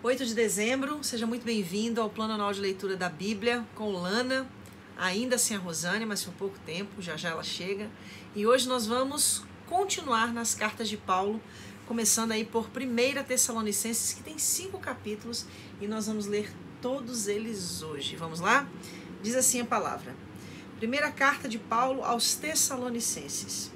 8 de dezembro, seja muito bem-vindo ao Plano Anual de Leitura da Bíblia com Lana, ainda sem a Rosane, mas por pouco tempo, já já ela chega. E hoje nós vamos continuar nas cartas de Paulo, começando aí por 1 Tessalonicenses, que tem 5 capítulos, e nós vamos ler todos eles hoje. Vamos lá? Diz assim a palavra. Primeira carta de Paulo aos Tessalonicenses.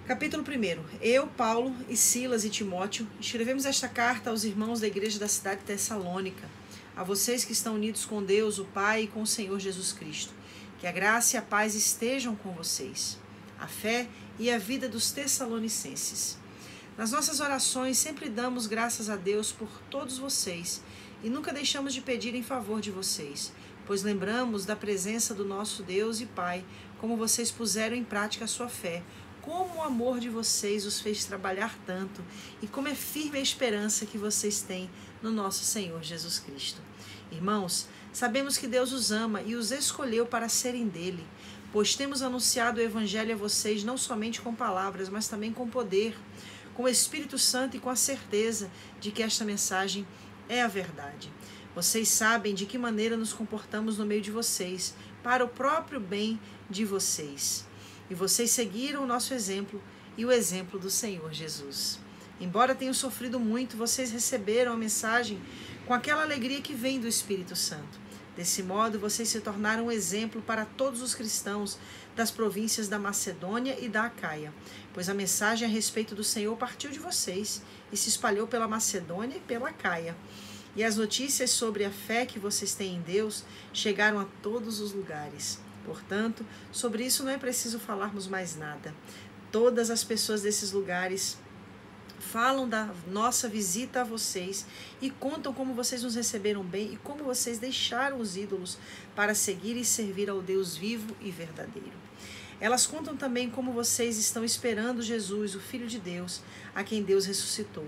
Capítulo 1. Eu, Paulo e Silas e Timóteo, escrevemos esta carta aos irmãos da igreja da cidade de Tessalônica, a vocês que estão unidos com Deus, o Pai, e com o Senhor Jesus Cristo. Que a graça e a paz estejam com vocês, a fé e a vida dos tessalonicenses. Nas nossas orações sempre damos graças a Deus por todos vocês e nunca deixamos de pedir em favor de vocês, pois lembramos da presença do nosso Deus e Pai, como vocês puseram em prática a sua fé, como o amor de vocês os fez trabalhar tanto e como é firme a esperança que vocês têm no nosso Senhor Jesus Cristo. Irmãos, sabemos que Deus os ama e os escolheu para serem dele, pois temos anunciado o Evangelho a vocês não somente com palavras, mas também com poder, com o Espírito Santo e com a certeza de que esta mensagem é a verdade. Vocês sabem de que maneira nos comportamos no meio de vocês, para o próprio bem de vocês. E vocês seguiram o nosso exemplo e o exemplo do Senhor Jesus. Embora tenham sofrido muito, vocês receberam a mensagem com aquela alegria que vem do Espírito Santo. Desse modo, vocês se tornaram um exemplo para todos os cristãos das províncias da Macedônia e da Acaia, pois a mensagem a respeito do Senhor partiu de vocês e se espalhou pela Macedônia e pela Acaia. E as notícias sobre a fé que vocês têm em Deus chegaram a todos os lugares. Portanto, sobre isso não é preciso falarmos mais nada. Todas as pessoas desses lugares falam da nossa visita a vocês e contam como vocês nos receberam bem e como vocês deixaram os ídolos para seguir e servir ao Deus vivo e verdadeiro. Elas contam também como vocês estão esperando Jesus, o Filho de Deus, a quem Deus ressuscitou.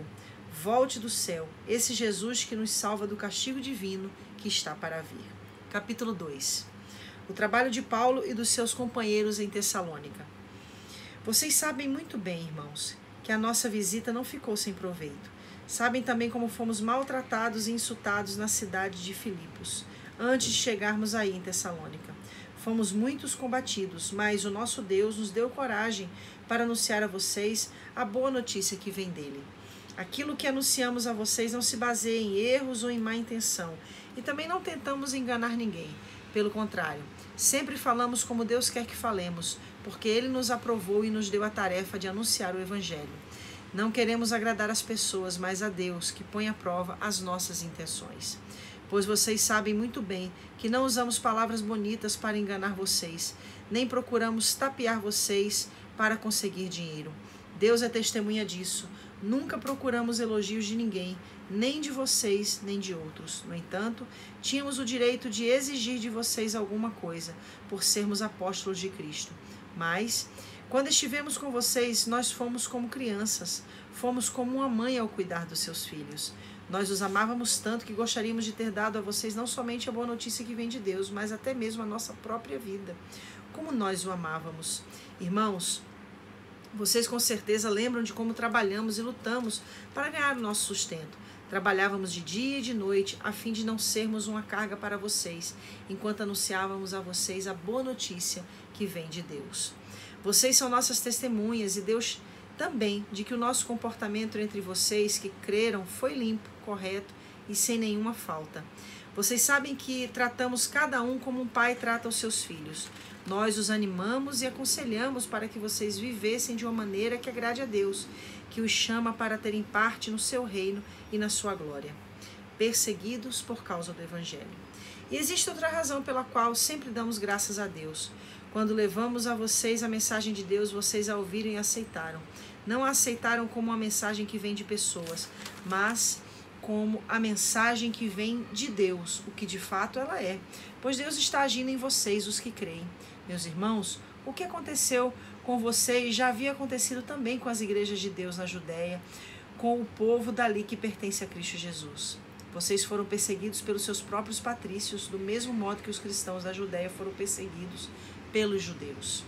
Volte do céu, esse Jesus que nos salva do castigo divino que está para vir. Capítulo 2. O trabalho de Paulo e dos seus companheiros em Tessalônica. Vocês sabem muito bem, irmãos, que a nossa visita não ficou sem proveito. Sabem também como fomos maltratados e insultados na cidade de Filipos, antes de chegarmos aí em Tessalônica. Fomos muitos combatidos, mas o nosso Deus nos deu coragem para anunciar a vocês a boa notícia que vem dele. Aquilo que anunciamos a vocês não se baseia em erros ou em má intenção, e também não tentamos enganar ninguém. Pelo contrário, sempre falamos como Deus quer que falemos, porque Ele nos aprovou e nos deu a tarefa de anunciar o Evangelho. Não queremos agradar as pessoas, mas a Deus, que põe à prova as nossas intenções. Pois vocês sabem muito bem que não usamos palavras bonitas para enganar vocês, nem procuramos tapear vocês para conseguir dinheiro. Deus é testemunha disso. Nunca procuramos elogios de ninguém, nem de vocês, nem de outros. No entanto, tínhamos o direito de exigir de vocês alguma coisa, por sermos apóstolos de Cristo. Mas, quando estivemos com vocês, nós fomos como crianças, fomos como uma mãe ao cuidar dos seus filhos. Nós os amávamos tanto que gostaríamos de ter dado a vocês não somente a boa notícia que vem de Deus, mas até mesmo a nossa própria vida. Como nós o amávamos. Irmãos, vocês com certeza lembram de como trabalhamos e lutamos para ganhar o nosso sustento. Trabalhávamos de dia e de noite a fim de não sermos uma carga para vocês, enquanto anunciávamos a vocês a boa notícia que vem de Deus. Vocês são nossas testemunhas e Deus também de que o nosso comportamento entre vocês que creram foi limpo, correto e sem nenhuma falta. Vocês sabem que tratamos cada um como um pai trata os seus filhos. Nós os animamos e aconselhamos para que vocês vivessem de uma maneira que agrade a Deus, que os chama para terem parte no seu reino e na sua glória, perseguidos por causa do Evangelho. E existe outra razão pela qual sempre damos graças a Deus. Quando levamos a vocês a mensagem de Deus, vocês a ouviram e aceitaram. Não a aceitaram como uma mensagem que vem de pessoas, mas como a mensagem que vem de Deus, o que de fato ela é, pois Deus está agindo em vocês, os que creem. Meus irmãos, o que aconteceu com vocês já havia acontecido também com as igrejas de Deus na Judéia, com o povo dali que pertence a Cristo Jesus. Vocês foram perseguidos pelos seus próprios patrícios, do mesmo modo que os cristãos da Judéia foram perseguidos pelos judeus.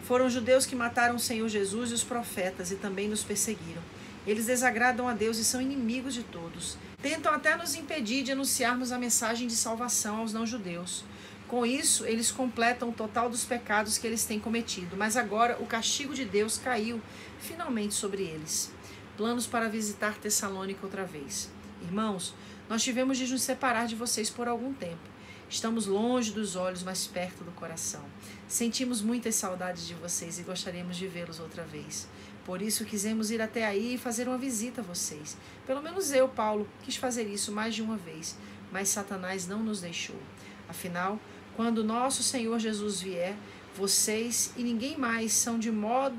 Foram os judeus que mataram o Senhor Jesus e os profetas e também nos perseguiram. Eles desagradam a Deus e são inimigos de todos. Tentam até nos impedir de anunciarmos a mensagem de salvação aos não-judeus. Com isso, eles completam o total dos pecados que eles têm cometido. Mas agora o castigo de Deus caiu finalmente sobre eles. Planos para visitar Tessalônica outra vez. Irmãos, nós tivemos de nos separar de vocês por algum tempo. Estamos longe dos olhos, mas perto do coração. Sentimos muitas saudades de vocês e gostaríamos de vê-los outra vez. Por isso quisemos ir até aí e fazer uma visita a vocês. Pelo menos eu, Paulo, quis fazer isso mais de uma vez, mas Satanás não nos deixou. Afinal, quando nosso Senhor Jesus vier, vocês e ninguém mais são de modo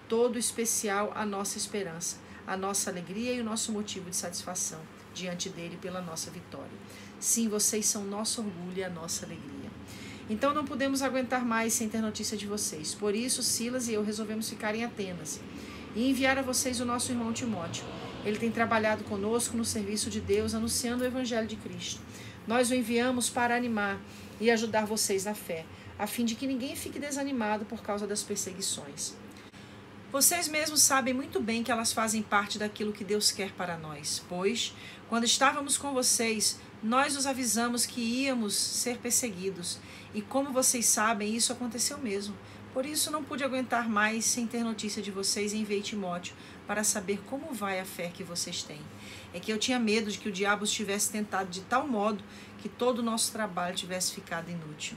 todo especial a nossa esperança, a nossa alegria e o nosso motivo de satisfação diante dele pela nossa vitória. Sim, vocês são nosso orgulho e a nossa alegria. Então não podemos aguentar mais sem ter notícia de vocês. Por isso, Silas e eu resolvemos ficar em Atenas e enviar a vocês o nosso irmão Timóteo. Ele tem trabalhado conosco no serviço de Deus, anunciando o Evangelho de Cristo. Nós o enviamos para animar e ajudar vocês na fé, a fim de que ninguém fique desanimado por causa das perseguições. Vocês mesmos sabem muito bem que elas fazem parte daquilo que Deus quer para nós, pois, quando estávamos com vocês, nós os avisamos que íamos ser perseguidos, e como vocês sabem, isso aconteceu mesmo. Por isso não pude aguentar mais sem ter notícia de vocês e enviei Timóteo para saber como vai a fé que vocês têm. É que eu tinha medo de que o diabo os tivesse tentado de tal modo que todo o nosso trabalho tivesse ficado inútil.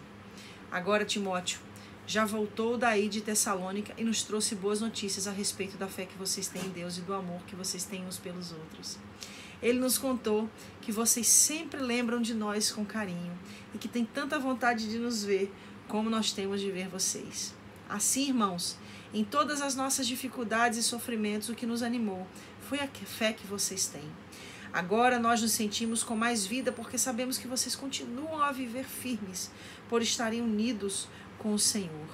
Agora, Timóteo já voltou daí de Tessalônica e nos trouxe boas notícias a respeito da fé que vocês têm em Deus e do amor que vocês têm uns pelos outros. Ele nos contou que vocês sempre lembram de nós com carinho e que têm tanta vontade de nos ver como nós temos de ver vocês. Assim, irmãos, em todas as nossas dificuldades e sofrimentos, o que nos animou foi a fé que vocês têm. Agora nós nos sentimos com mais vida porque sabemos que vocês continuam a viver firmes por estarem unidos com o Senhor.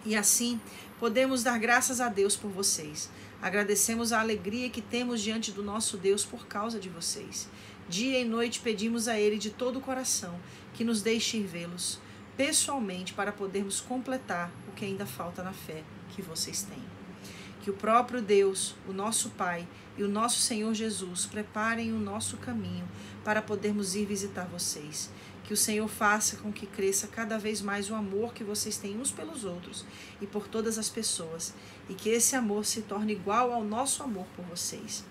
E assim, podemos dar graças a Deus por vocês. Agradecemos a alegria que temos diante do nosso Deus por causa de vocês. Dia e noite pedimos a Ele de todo o coração que nos deixe ir vê-los pessoalmente para podermos completar o que ainda falta na fé que vocês têm. Que o próprio Deus, o nosso Pai e o nosso Senhor Jesus preparem o nosso caminho para podermos ir visitar vocês. Que o Senhor faça com que cresça cada vez mais o amor que vocês têm uns pelos outros e por todas as pessoas, e que esse amor se torne igual ao nosso amor por vocês.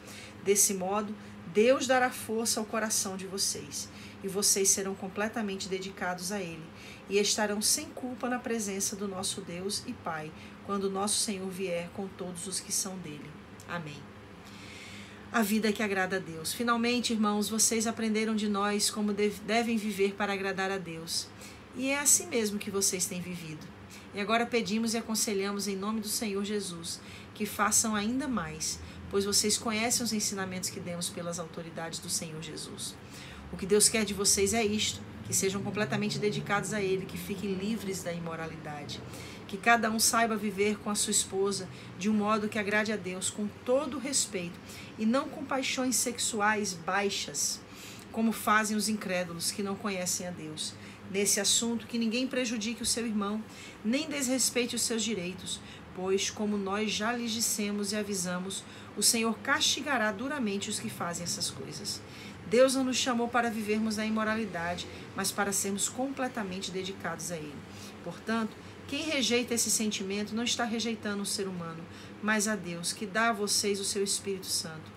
Desse modo, Deus dará força ao coração de vocês, e vocês serão completamente dedicados a Ele, e estarão sem culpa na presença do nosso Deus e Pai, quando o nosso Senhor vier com todos os que são dele. Amém. A vida que agrada a Deus. Finalmente, irmãos, vocês aprenderam de nós como devem viver para agradar a Deus. E é assim mesmo que vocês têm vivido. E agora pedimos e aconselhamos em nome do Senhor Jesus que façam ainda mais, pois vocês conhecem os ensinamentos que demos pelas autoridades do Senhor Jesus. O que Deus quer de vocês é isto, que sejam completamente dedicados a Ele, que fiquem livres da imoralidade. Que cada um saiba viver com a sua esposa de um modo que agrade a Deus com todo o respeito e não com paixões sexuais baixas, como fazem os incrédulos que não conhecem a Deus. Nesse assunto, que ninguém prejudique o seu irmão, nem desrespeite os seus direitos, pois, como nós já lhes dissemos e avisamos, o Senhor castigará duramente os que fazem essas coisas. Deus não nos chamou para vivermos na imoralidade, mas para sermos completamente dedicados a Ele. Portanto, quem rejeita esse sentimento não está rejeitando um ser humano, mas a Deus, que dá a vocês o seu Espírito Santo.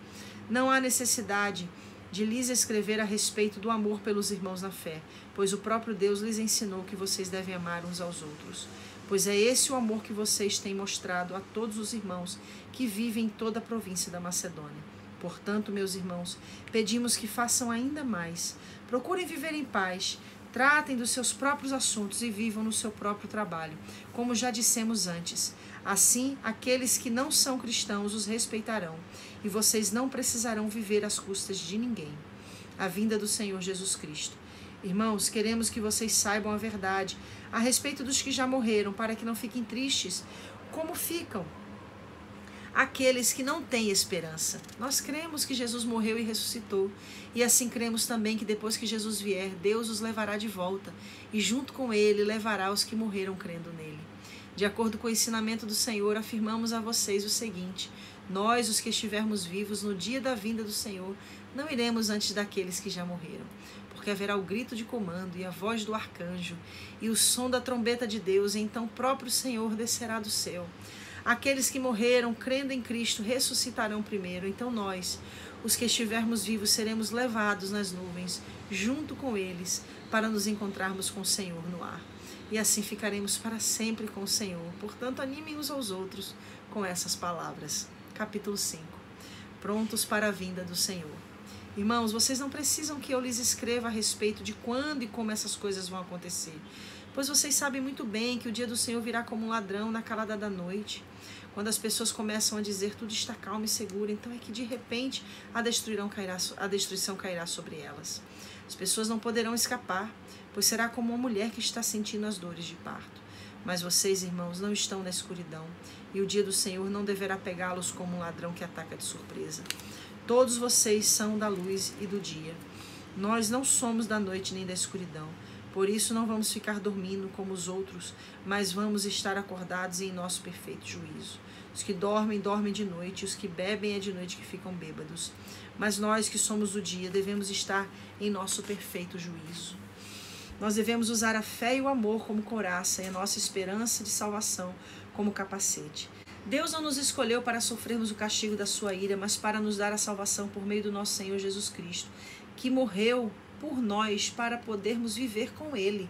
Não há necessidade de lhes escrever a respeito do amor pelos irmãos na fé, pois o próprio Deus lhes ensinou que vocês devem amar uns aos outros. Pois é esse o amor que vocês têm mostrado a todos os irmãos que vivem em toda a província da Macedônia. Portanto, meus irmãos, pedimos que façam ainda mais. Procurem viver em paz, tratem dos seus próprios assuntos e vivam no seu próprio trabalho, como já dissemos antes. Assim, aqueles que não são cristãos os respeitarão, e vocês não precisarão viver às custas de ninguém. A vinda do Senhor Jesus Cristo. Irmãos, queremos que vocês saibam a verdade a respeito dos que já morreram, para que não fiquem tristes, como ficam aqueles que não têm esperança. Nós cremos que Jesus morreu e ressuscitou, e assim cremos também que depois que Jesus vier, Deus os levará de volta, e junto com Ele levará os que morreram crendo nele. De acordo com o ensinamento do Senhor, afirmamos a vocês o seguinte: Nós, os que estivermos vivos no dia da vinda do Senhor, não iremos antes daqueles que já morreram, porque haverá o grito de comando e a voz do arcanjo e o som da trombeta de Deus, e então o próprio Senhor descerá do céu. Aqueles que morreram, crendo em Cristo, ressuscitarão primeiro. Então nós, os que estivermos vivos, seremos levados nas nuvens, junto com eles, para nos encontrarmos com o Senhor no ar. E assim ficaremos para sempre com o Senhor. Portanto, animem uns aos outros com essas palavras. Capítulo 5. Prontos para a vinda do Senhor. Irmãos, vocês não precisam que eu lhes escreva a respeito de quando e como essas coisas vão acontecer, pois vocês sabem muito bem que o dia do Senhor virá como um ladrão na calada da noite. Quando as pessoas começam a dizer tudo está calmo e seguro, então é que de repente a destruição cairá sobre elas. As pessoas não poderão escapar, pois será como uma mulher que está sentindo as dores de parto. Mas vocês, irmãos, não estão na escuridão, e o dia do Senhor não deverá pegá-los como um ladrão que ataca de surpresa. Todos vocês são da luz e do dia. Nós não somos da noite nem da escuridão. Por isso não vamos ficar dormindo como os outros, mas vamos estar acordados em nosso perfeito juízo. Os que dormem, dormem de noite, os que bebem é de noite que ficam bêbados. Mas nós que somos do dia devemos estar em nosso perfeito juízo. Nós devemos usar a fé e o amor como couraça e a nossa esperança de salvação como capacete. Deus não nos escolheu para sofrermos o castigo da sua ira, mas para nos dar a salvação por meio do nosso Senhor Jesus Cristo, que morreu por nós para podermos viver com Ele,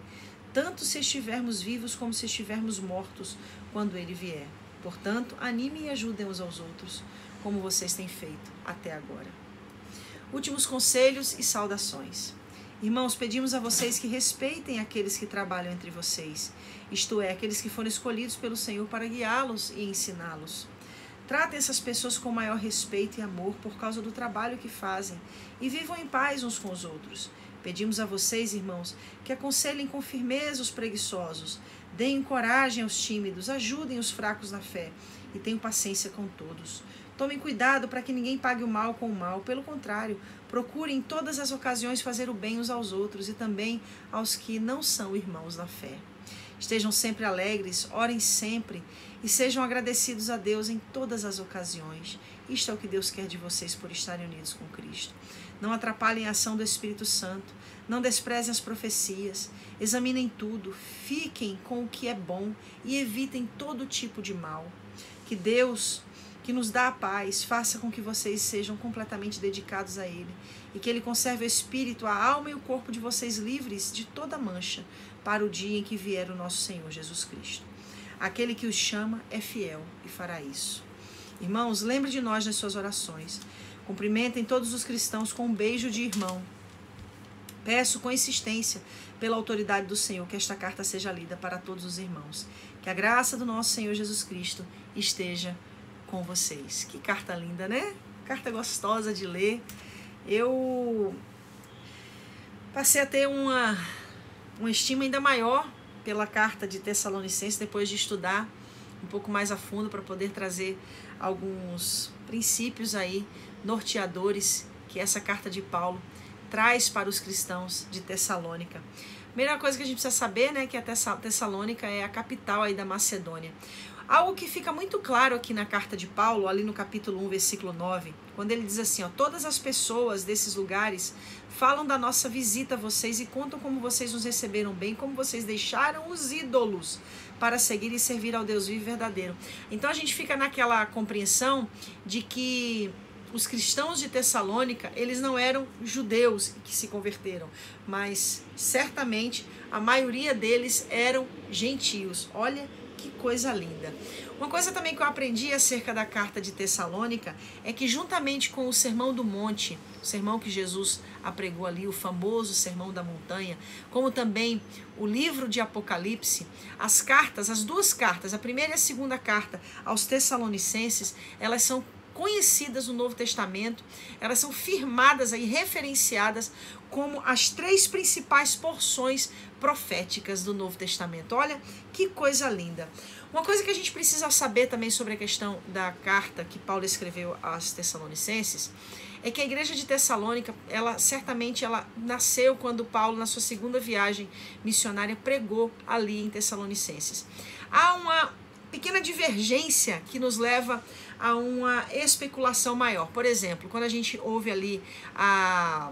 tanto se estivermos vivos como se estivermos mortos quando Ele vier. Portanto, animem e ajudem uns aos outros, como vocês têm feito até agora. Últimos conselhos e saudações. Irmãos, pedimos a vocês que respeitem aqueles que trabalham entre vocês, isto é, aqueles que foram escolhidos pelo Senhor para guiá-los e ensiná-los. Tratem essas pessoas com maior respeito e amor por causa do trabalho que fazem e vivam em paz uns com os outros. Pedimos a vocês, irmãos, que aconselhem com firmeza os preguiçosos, deem coragem aos tímidos, ajudem os fracos na fé e tenham paciência com todos. Tomem cuidado para que ninguém pague o mal com o mal. Pelo contrário, procurem em todas as ocasiões fazer o bem uns aos outros e também aos que não são irmãos na fé. Estejam sempre alegres, orem sempre e sejam agradecidos a Deus em todas as ocasiões. Isto é o que Deus quer de vocês por estarem unidos com Cristo. Não atrapalhem a ação do Espírito Santo, não desprezem as profecias, examinem tudo, fiquem com o que é bom e evitem todo tipo de mal. Que Deus, que nos dá a paz, faça com que vocês sejam completamente dedicados a Ele e que Ele conserve o espírito, a alma e o corpo de vocês livres de toda mancha para o dia em que vier o nosso Senhor Jesus Cristo. Aquele que os chama é fiel e fará isso. Irmãos, lembre de nós nas suas orações. Cumprimentem todos os cristãos com um beijo de irmão. Peço com insistência, pela autoridade do Senhor, que esta carta seja lida para todos os irmãos. Que a graça do nosso Senhor Jesus Cristo esteja com vocês. Que carta linda, né? Carta gostosa de ler. Eu passei a ter uma estima ainda maior pela carta de Tessalonicenses, depois de estudar um pouco mais a fundo para poder trazer alguns princípios aí norteadores que essa carta de Paulo traz para os cristãos de Tessalônica. A primeira coisa que a gente precisa saber, né, que a Tessalônica é a capital aí da Macedônia. Algo que fica muito claro aqui na carta de Paulo, ali no capítulo 1, versículo 9, quando ele diz assim, ó, todas as pessoas desses lugares falam da nossa visita a vocês e contam como vocês nos receberam bem, como vocês deixaram os ídolos para seguir e servir ao Deus vivo e verdadeiro. Então a gente fica naquela compreensão de que os cristãos de Tessalônica, eles não eram judeus que se converteram, mas certamente a maioria deles eram gentios. Olha que coisa linda. Uma coisa também que eu aprendi acerca da carta de Tessalônica é que juntamente com o Sermão do Monte, o sermão que Jesus apregou ali, o famoso Sermão da Montanha, como também o livro de Apocalipse, as cartas, as duas cartas, a primeira e a segunda carta aos Tessalonicenses, elas são conhecidas no Novo Testamento, elas são firmadas aí, referenciadas como as três principais porções proféticas do Novo Testamento. Olha que coisa linda. Uma coisa que a gente precisa saber também sobre a questão da carta que Paulo escreveu aos Tessalonicenses é que a igreja de Tessalônica, certamente nasceu quando Paulo, na sua segunda viagem missionária, pregou ali em Tessalonicenses. Há uma pequena divergência que nos leva a uma especulação maior. Por exemplo, quando a gente ouve ali a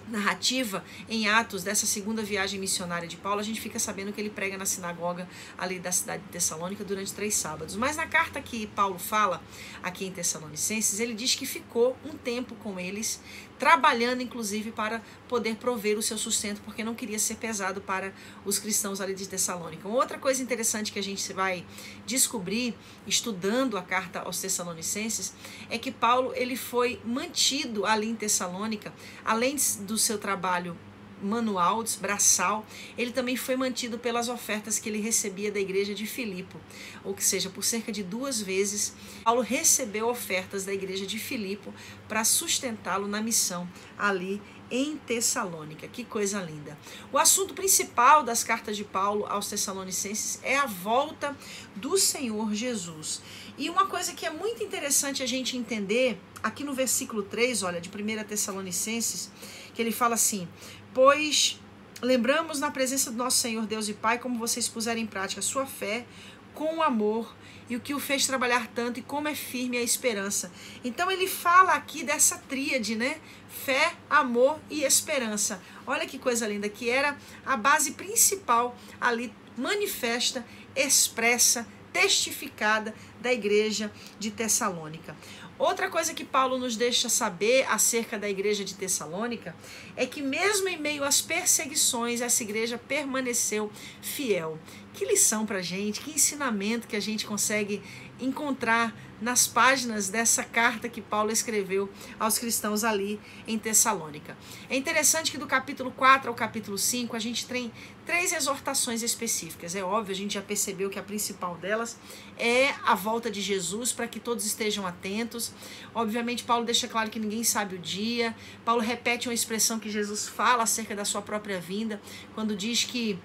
narrativa em Atos dessa segunda viagem missionária de Paulo, a gente fica sabendo que ele prega na sinagoga ali da cidade de Tessalônica durante 3 sábados. Mas na carta que Paulo fala aqui em Tessalonicenses, ele diz que ficou um tempo com eles, trabalhando inclusive para poder prover o seu sustento, porque não queria ser pesado para os cristãos ali de Tessalônica. Uma outra coisa interessante que a gente vai descobrir estudando a carta aos Tessalonicenses é que Paulo ele foi mantido ali em Tessalônica, além do seu trabalho manual, braçal, ele também foi mantido pelas ofertas que ele recebia da igreja de Filipo, ou seja, por cerca de 2 vezes, Paulo recebeu ofertas da igreja de Filipo para sustentá-lo na missão ali em Tessalônica. Que coisa linda! O assunto principal das cartas de Paulo aos Tessalonicenses é a volta do Senhor Jesus. E uma coisa que é muito interessante a gente entender, aqui no versículo 3, olha, de 1 Tessalonicenses, que ele fala assim: pois lembramos na presença do nosso Senhor Deus e Pai como vocês puseram em prática a sua fé com amor e o que o fez trabalhar tanto e como é firme a esperança. Então ele fala aqui dessa tríade, né? Fé, amor e esperança. Olha que coisa linda, que era a base principal ali, manifesta, expressa, testificada da igreja de Tessalônica. Outra coisa que Paulo nos deixa saber acerca da igreja de Tessalônica é que mesmo em meio às perseguições, essa igreja permaneceu fiel. Que lição pra gente, que ensinamento que a gente consegue encontrar nas páginas dessa carta que Paulo escreveu aos cristãos ali em Tessalônica. É interessante que do capítulo 4 ao capítulo 5 a gente tem 3 exortações específicas. É óbvio, a gente já percebeu que a principal delas é a volta de Jesus, para que todos estejam atentos. Obviamente, Paulo deixa claro que ninguém sabe o dia. Paulo repete uma expressão que Jesus fala acerca da sua própria vinda, quando diz que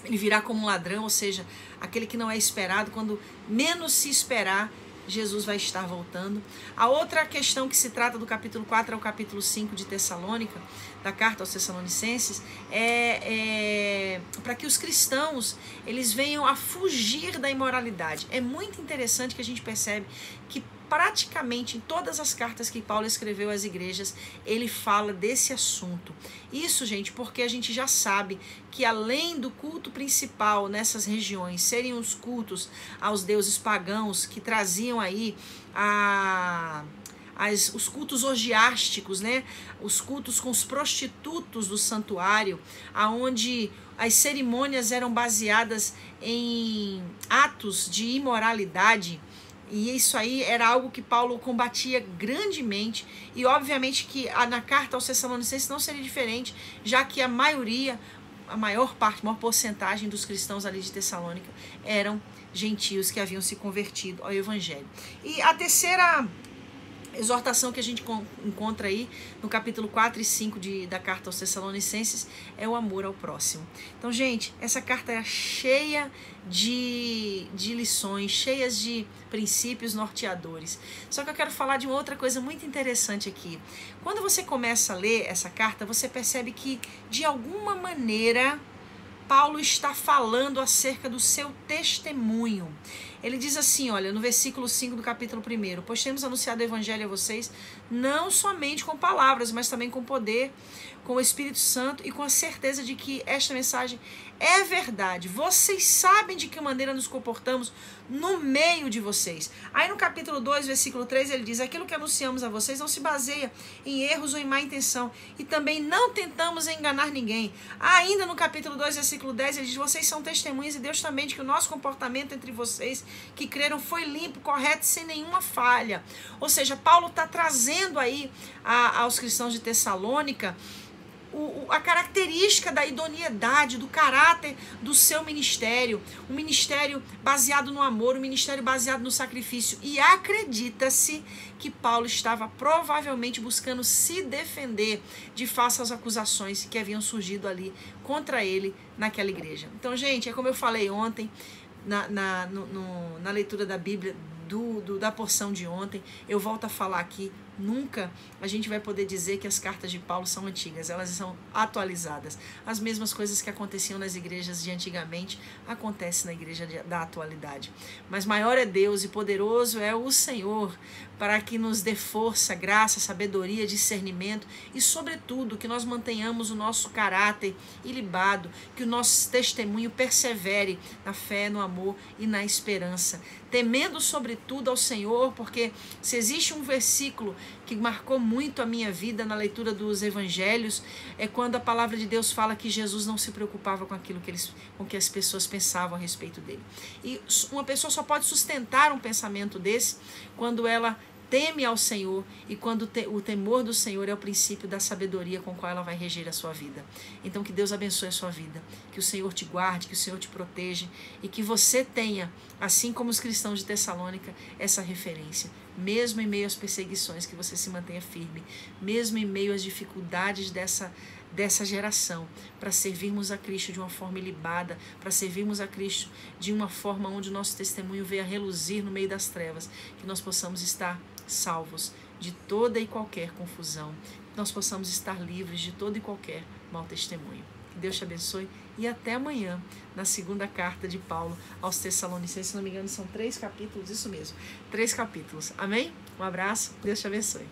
ele virá como um ladrão, ou seja, aquele que não é esperado, quando menos se esperar, Jesus vai estar voltando. A outra questão que se trata do capítulo 4 ao capítulo 5 de Tessalônica, da carta aos Tessalonicenses, é para que os cristãos eles venham a fugir da imoralidade. É muito interessante que a gente percebe que praticamente em todas as cartas que Paulo escreveu às igrejas, ele fala desse assunto. Isso, gente, porque a gente já sabe que além do culto principal nessas regiões serem os cultos aos deuses pagãos que traziam aí os cultos orgiásticos, né? Os cultos com os prostitutos do santuário, aonde as cerimônias eram baseadas em atos de imoralidade. E isso aí era algo que Paulo combatia grandemente, e obviamente que na carta aos Tessalonicenses não seria diferente, já que a maior porcentagem dos cristãos ali de Tessalônica eram gentios que haviam se convertido ao evangelho. E a terceira exortação que a gente encontra aí no capítulo 4 e 5 da carta aos Tessalonicenses é o amor ao próximo. Então, gente, essa carta é cheia de lições, cheias de princípios norteadores. Só que eu quero falar de uma outra coisa muito interessante aqui. Quando você começa a ler essa carta, você percebe que, de alguma maneira, Paulo está falando acerca do seu testemunho. Ele diz assim, olha, no versículo 5 do capítulo 1, pois temos anunciado o evangelho a vocês, não somente com palavras, mas também com poder, com o Espírito Santo e com a certeza de que esta mensagem é verdade. Vocês sabem de que maneira nos comportamos no meio de vocês. Aí no capítulo 2, versículo 3, ele diz, aquilo que anunciamos a vocês não se baseia em erros ou em má intenção, e também não tentamos enganar ninguém. Ainda no capítulo 2, versículo 10, ele diz, vocês são testemunhas e Deus também de que o nosso comportamento entre vocês que creram foi limpo, correto, sem nenhuma falha. Ou seja, Paulo está trazendo aí aos cristãos de Tessalônica a característica da idoneidade, do caráter do seu ministério, um ministério baseado no amor, um ministério baseado no sacrifício. E acredita-se que Paulo estava provavelmente buscando se defender de face às acusações que haviam surgido ali contra ele naquela igreja. Então, gente, é como eu falei ontem, na leitura da Bíblia, da porção de ontem, eu volto a falar aqui, Nunca a gente vai poder dizer que as cartas de Paulo são antigas, elas são atualizadas. As mesmas coisas que aconteciam nas igrejas de antigamente acontecem na igreja da atualidade. Mas maior é Deus e poderoso é o Senhor para que nos dê força, graça, sabedoria, discernimento e, sobretudo, que nós mantenhamos o nosso caráter ilibado, que o nosso testemunho persevere na fé, no amor e na esperança, temendo sobretudo ao Senhor, porque se existe um versículo que marcou muito a minha vida na leitura dos evangelhos, é quando a palavra de Deus fala que Jesus não se preocupava com aquilo com que as pessoas pensavam a respeito dele. E uma pessoa só pode sustentar um pensamento desse quando ela teme ao Senhor e quando o temor do Senhor é o princípio da sabedoria com qual ela vai reger a sua vida. Então que Deus abençoe a sua vida, que o Senhor te guarde, que o Senhor te proteja e que você tenha, assim como os cristãos de Tessalônica, essa referência. Mesmo em meio às perseguições, que você se mantenha firme, mesmo em meio às dificuldades dessa geração, para servirmos a Cristo de uma forma ilibada, para servirmos a Cristo de uma forma onde o nosso testemunho venha reluzir no meio das trevas, que nós possamos estar salvos de toda e qualquer confusão, que nós possamos estar livres de todo e qualquer mau testemunho. Que Deus te abençoe e até amanhã, na segunda carta de Paulo aos Tessalonicenses. Se não me engano, são 3 capítulos, isso mesmo, 3 capítulos. Amém? Um abraço, Deus te abençoe.